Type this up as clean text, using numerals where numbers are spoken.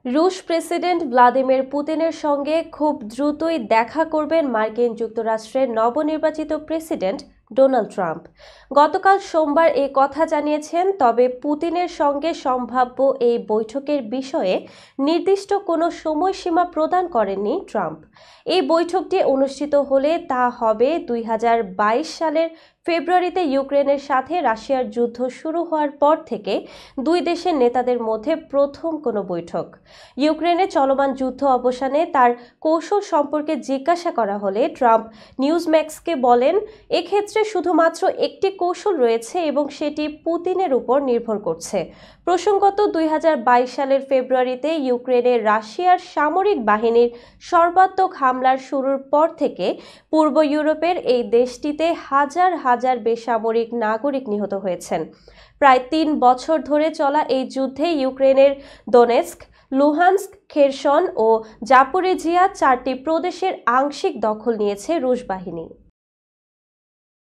রুশ president Vladimir পুতিনের সঙ্গে খুব দ্রুতই দেখা করবেন মার্কিন যুক্তরাষ্ট্রের নবনির্বাচিত প্রেসিডেন্ট ডোনাল্ড ট্রাম্প। গতকাল সোমবার এই কথা জানিয়েছেন। তবে পুতিনের সঙ্গে সম্ভাব্য এই বৈঠকের বিষয়ে নির্দিষ্ট কোনো সময়সীমা প্রদান করেননি ট্রাম্প। এই বৈঠকটি অনুষ্ঠিত হলে তা হবে 2022 সালের ফেব্রুয়ারিতে ইউক্রেনের সাথে রাশিয়ার যুদ্ধ শুরু হওয়ার পর থেকে দুই দেশের নেতাদের মধ্যে প্রথম কোনো বৈঠক। ইউক্রেনে চলমান যুদ্ধ অবসানে তার কৌশল সম্পর্কে জিজ্ঞাসা করা হলে ট্রাম্প নিউজম্যাক্সকে বলেন, এক্ষেত্রে শুধুমাত্র একটি কৌশল রয়েছে এবং সেটি পুতিনের উপর নির্ভর করছে। প্রসঙ্গত 2022 সালের ফেব্রুয়ারিতে ইউক্রেনে রাশিয়ার সামরিক বাহিনীর সর্বাত্মক হামলার শুরুর পর থেকে পূর্ব ইউরোপের এই দেশটিতে হাজার হাজার বেসামরিক নাগরিক নিহত হয়েছেন। প্রায় 3 বছর ধরে চলা এই যুদ্ধে ইউক্রেনের দোনেৎস্ক, লুহানস্ক, খেরসন ও জাপোরিজিয়া 4টি প্রদেশের আংশিক দখল নিয়েছে রুশ বাহিনী।